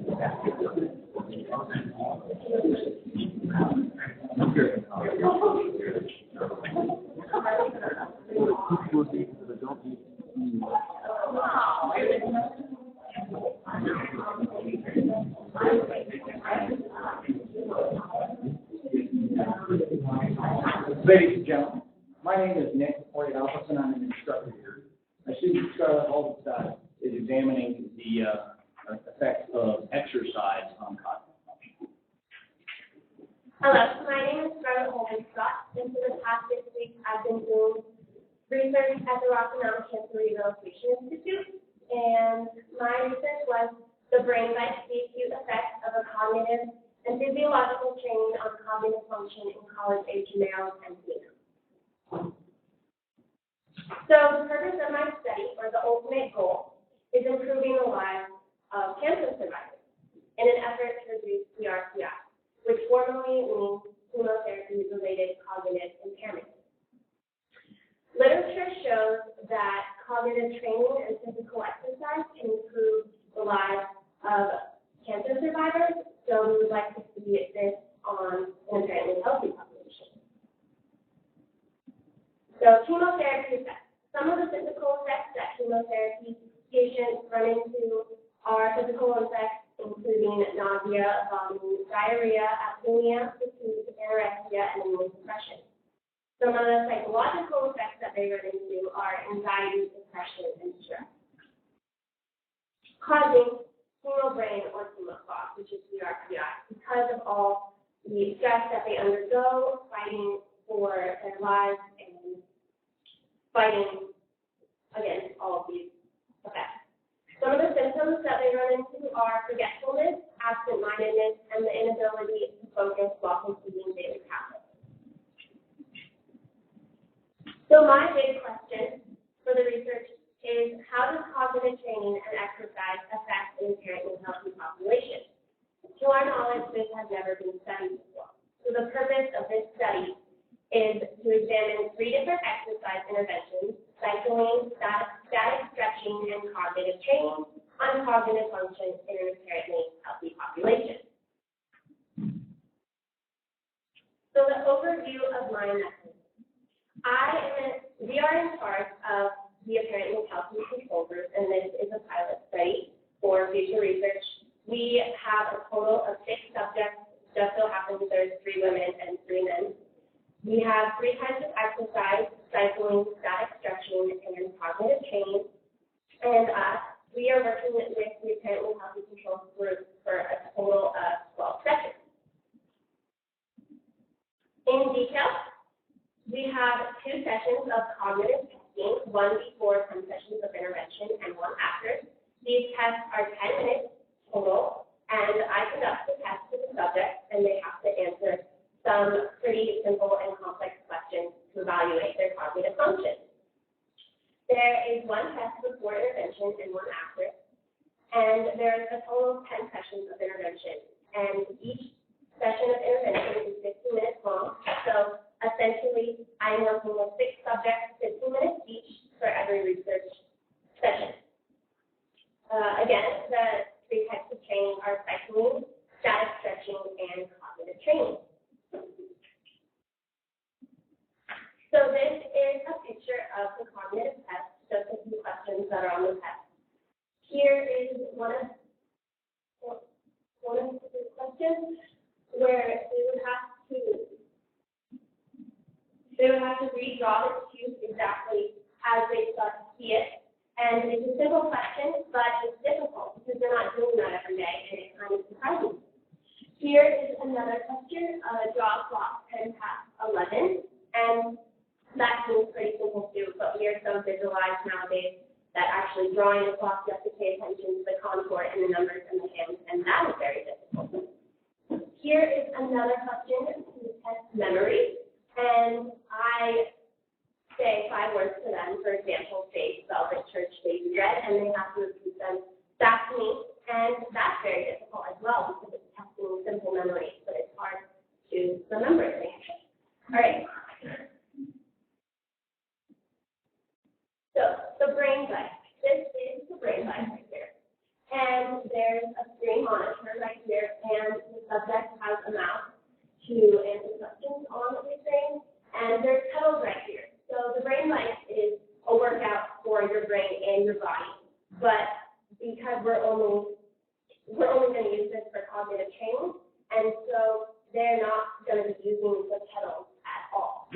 Ladies and gentlemen, my name is Nick Alphas, and I'm an instructor here. My student Scarlet Holvenstot is examining the effects of exercise on cognitive function. Hello, my name is Scarlet Holvenstot, and for the past 6 weeks I've been doing research at the Rockefeller Cancer Rehabilitation Institute, and my research was the brain by the acute effects of a cognitive and physiological training on cognitive function in college-age males and females. So the purpose of my study, or the ultimate goal, is improving the lives of cancer survivors in an effort to reduce CRCI, which formally means chemotherapy-related cognitive impairment. Literature shows that cognitive training and physical exercise can improve the lives of cancer survivors, so we would like to see this on an apparently healthy population. So chemotherapy effects. Some of the physical effects that chemotherapy patients run into are physical effects including nausea, vomiting, diarrhea, anemia, fatigue, anorexia, and immunosuppression. Some of the psychological effects that they run into are anxiety, depression, and stress, causing brain or chemoclock, which is CRCI, because of all the stress that they undergo, fighting for their lives and fighting against all of these effects. Some of the symptoms that they run into are forgetfulness, absent-mindedness, and the inability to focus while completing daily tasks. So my big question for the research is, how does cognitive training and exercise affect an inherently healthy population? To our knowledge, this has never been studied before. So the purpose of this study is to examine 3 different exercise interventions: cycling, static stretching, and cognitive training on cognitive function in an inherently healthy population. So the overview of my method. We are in charge of the apparently healthy control group, and this is a pilot study for future research. We have a total of 6 subjects. Just so happens there's 3 women and 3 men. We have 3 types of exercise: cycling, static stretching, and cognitive training. And we are working with the apparently healthy control group for a total of 12 sessions. In detail, we have 2 sessions of cognitive testing, 1 before 10 sessions of intervention and 1 after. These tests are 10 minutes total, and I conduct the test with the subject, and they have to answer some pretty simple and complex questions to evaluate their cognitive function. There is 1 test before intervention and 1 after, and there is a total of 10 sessions of intervention, and each session of intervention is 15 minutes long. So essentially, I'm working with 6 subjects, 15 minutes each for every research session. Again, the 3 types of training are cycling, static stretching, and cognitive training. So this is a picture of the cognitive test, just a few questions that are on the test. Here is one of the questions where they would have to redraw the cube exactly as they see it. And it's a simple question, but it's difficult because they're not doing that every day, and it's kind of surprising. Here is another question: draw a clock 10 past 11, and that seems pretty simple too, but we are so visualized nowadays that actually drawing a clock, you have to pay attention to the contour and the numbers and the hands, and that is very difficult. Here is another question to test memory, and I say 5 words to them, for example, faith, velvet, church, baby, red, and they have to repeat them back to me, and that's very difficult as well because it's testing simple memory, but it's hard to remember things. All right. So the brain bite. This is the brain bite right here. And there's a screen monitor we're only going to use this for cognitive training, and so they're not going to be using the pedals at all.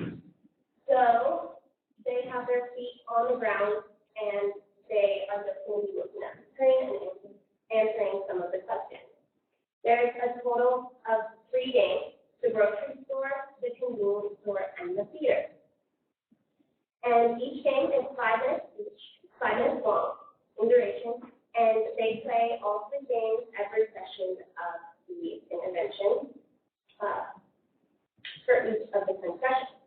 So they have their feet on the ground, and they are just going to be looking at the screen and answering some of the questions. There's a total of 3 games: the grocery store, the convenience store, and the theater. And each game is 5 minutes each, 5 minutes long in duration, and they play all 3 games every session of the intervention for each of the 10 sessions.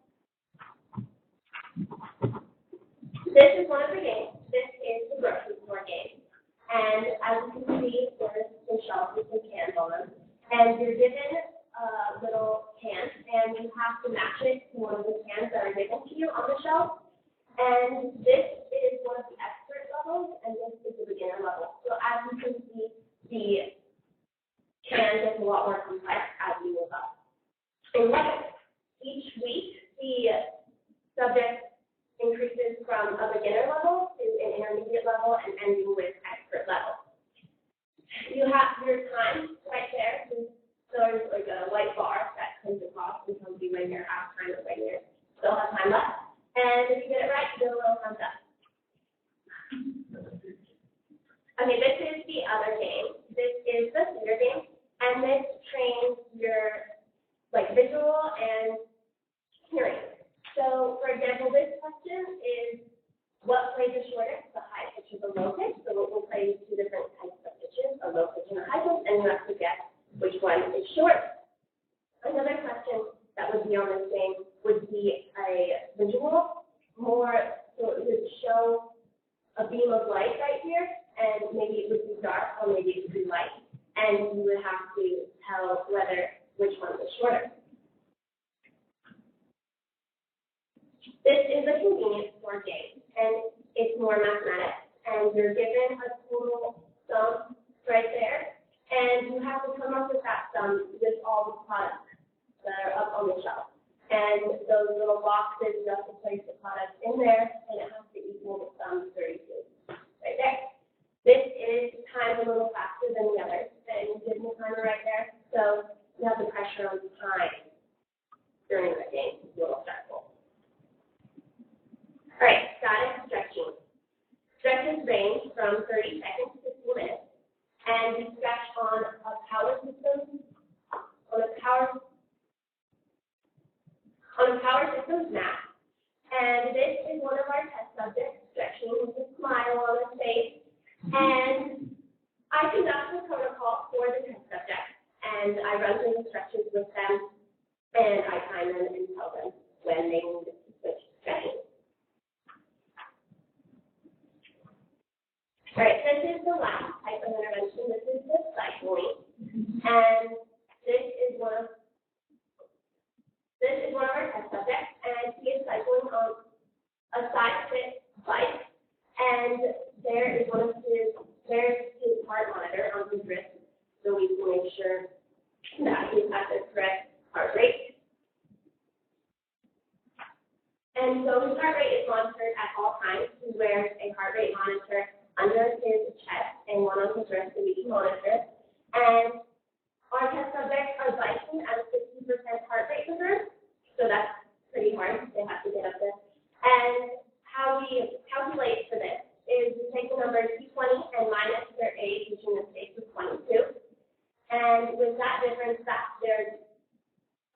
This is one of the games. This is the grocery store game. And as you can see, there's some shelves with some cans on them. And you're given a little can, and you have to match it to one of the cans that are given to you on the shelf. And this is one of the expert levels, and this is the beginner level. So as you can see, the can gets a lot more complex as you move up in level. Each week, the subject increases from a beginner level to an intermediate level and ending with expert level. You have your time right there. So there's like a white bar that comes across and tells you when you're out of time or when you still have time left. And if you get it right, you get a little thumbs up. Okay, this is the other game. This is the theater game, and this trains your visual and hearing. So, for example, this question is, what plays the shortest, the high pitch or the low pitch? So we'll play 2 different types of pitches, a low pitch and a high pitch, and you have to guess which one is short. Another question that would be on this game would be a visual, so it would show a beam of light right here, and maybe it would be dark or maybe it would be light, and you would have to tell which one was shorter. This is a convenience store game, and it's more mathematics, and you're given a total sum right there, and you have to come up with that sum with all the products that are up on the shelf. And those little boxes, you have to place the products in there, and it has to equal the sum 32 right there. This is timed a little faster than the others, and you give the timer right there, so you have the pressure on time during the game. It's a little stressful. All right, static stretching. Stretches range from 30 seconds to 2 minutes, and you stretch on a power system, on a power systems map. And this is one of our test subjects stretching with a smile on his face. And I conduct the protocol for the test subject, and I run through the stretches with them, and I time them and tell them when they need to switch stretching. All right, this is the last type of intervention. This is the cycling, and this is one of our test subjects, and he is cycling on a side-fit bike, and there's his heart monitor on his wrist, so we can make sure that he's at the correct heart rate. And so his heart rate is monitored at all times. He wears a heart rate monitor under his chest and one on his wrist, so we can monitor. And our test subjects are biking at a 60% heart rate reserve, so that's pretty hard. They have to get up there. And how we calculate for this is we take the number 220 and minus their age, which in this case is 22. And with that difference, that's their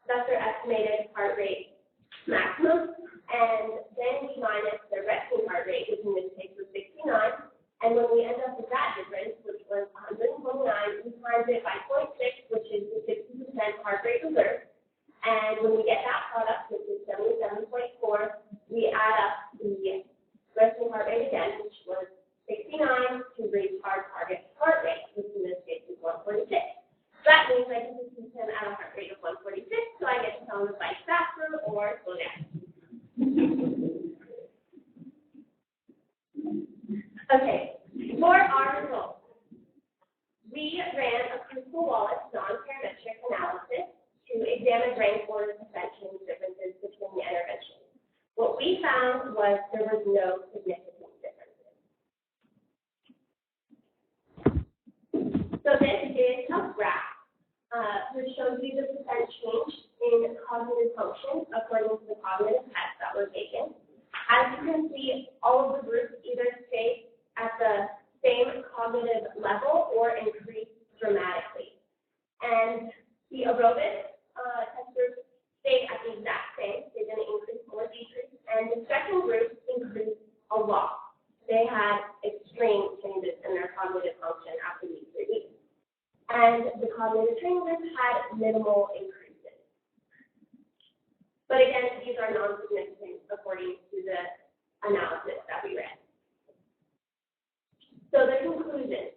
estimated heart rate maximum. And then we minus their resting heart rate, which in this case was 69. And when we end up with that difference, which was 129, we times it by 0.6, which is the 60% heart rate reserve. And when we get that product, which is 77.4, we add up the resting heart rate again, which was 69, to reach our target heart rate, which in this case is 146. So that means I can just keep him at a heart rate of 146, so I get to tell him to bike faster or slow down. Okay, for our results, we ran a Crystal Wallace non-parametric analysis to examine brain force perception differences between the interventions. What we found was there was no significant differences. So this is see the percent change in cognitive function according to the cognitive tests that were taken. As you can see, all of the groups either stayed at the same cognitive level or increased dramatically. And the aerobic test group stayed at the exact same. They didn't increase or decrease. And the stretching group increased a lot. They had extreme changes in their cognitive function after these 3 weeks. And the cognitive training group had minimal increases. But again, these are non-significant according to the analysis that we read. So the conclusion.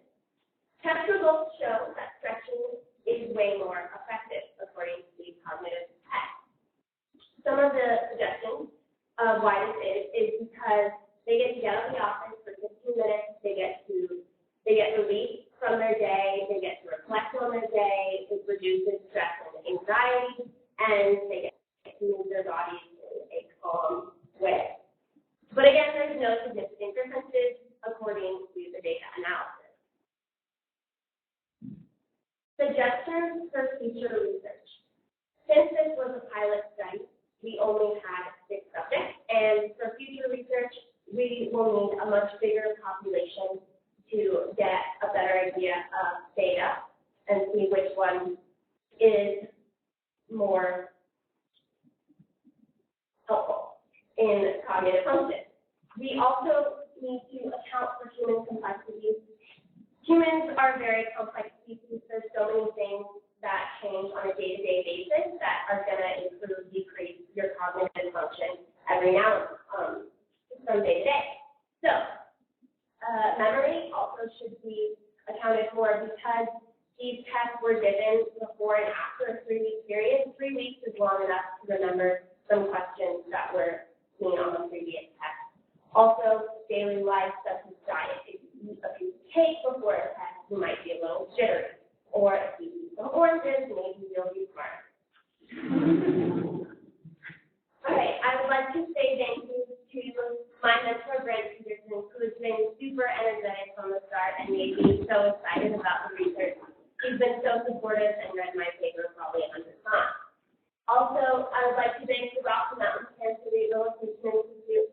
Test results show that stretching is way more effective according to these cognitive tests. Some of the suggestions of why this is because they get to get out of the office for 15 minutes, they get relief from their day, they get to reflect on their day, it reduces stress and anxiety, and they get to move their bodies in a calm way. But again, there's no significant differences according to the data analysis. Suggestions for future research. Since this was a pilot study, we only had 6 subjects, and for future research, we will need a much bigger population to get a better idea of data and see which one is more helpful in cognitive function. We also need to account for human complexities. Humans are very complex species. There's so many things that change on a day-to-day basis that are going to improve, decrease your cognitive function every now and from day to day. So, memory also should be accounted for because these tests were given before and after a 3-week period. 3 weeks is long enough to remember some questions that were seen on the previous test. Also, daily life such as diet. If you eat a piece of cake before a test, you might be a little jittery. Or if you eat some oranges, maybe you'll be smart. Okay, I would like to say thank you to my mentor, Brent Peterson, who has been super energetic from the start and made me so excited about the research. He's been so supportive and read my paper probably 100 times. Also, I would like to thank the Rocky Mountain Cancer Rehabilitation Institute,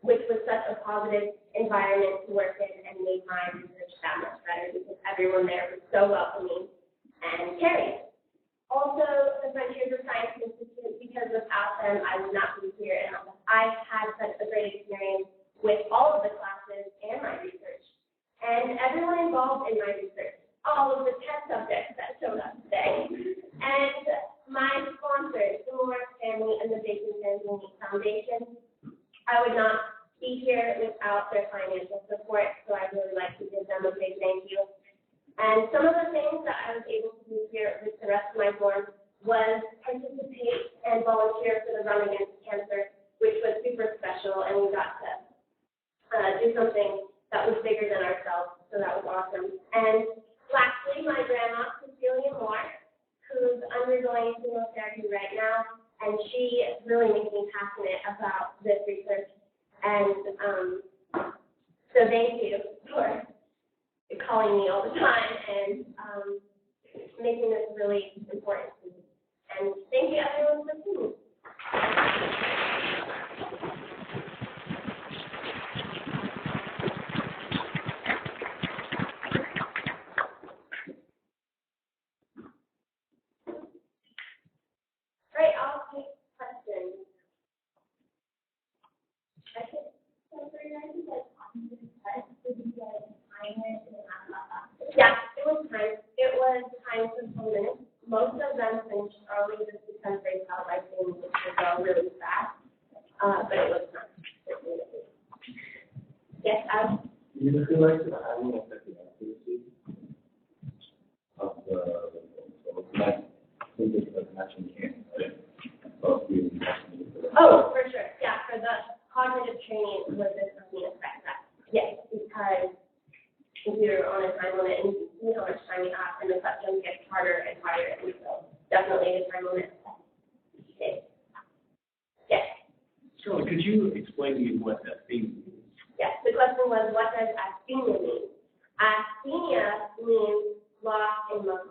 which was such a positive environment to work in and made my research that much better because everyone there was so welcoming and caring. Also, the Frontiers of Science Institute, because without them, I would not be here. And I've had such a great experience with all of the classes and my research. And everyone involved in my research, all of the test subjects that showed up today. And my sponsors, the Morris Family and the Bacon Family Foundation. I would not be here without their financial support, so I'd really like to give them a big thank you. And some of the things that I was able to do here with the rest of my dorm was participate and volunteer for the Run Against Cancer, which was super special, and we got to do something that was bigger than ourselves, so that was awesome. And lastly, my grandma, Cecilia Moore, who's undergoing chemotherapy right now, and she really makes me passionate about this research. And so thank you for calling me all the time and making this really important to me. And thank you everyone for listening. Great, I'll take questions. I think yeah, it was time. It was time for 10 minutes. Most of them finished early just because they felt like they needed to go really fast. But it was time. Yes, do you feel like the having effective accuracy of the matching can't, right? Oh, for sure. Yeah, for the cognitive training would definitely affect that. Yes, because if you're on a time limit and you see how much time you have, and the questions get harder and harder, and so definitely the time limit. Yes. Scarlet, could you explain to me what asthenia means? Yes, the question was, what does asthenia mean? Asthenia means loss in muscle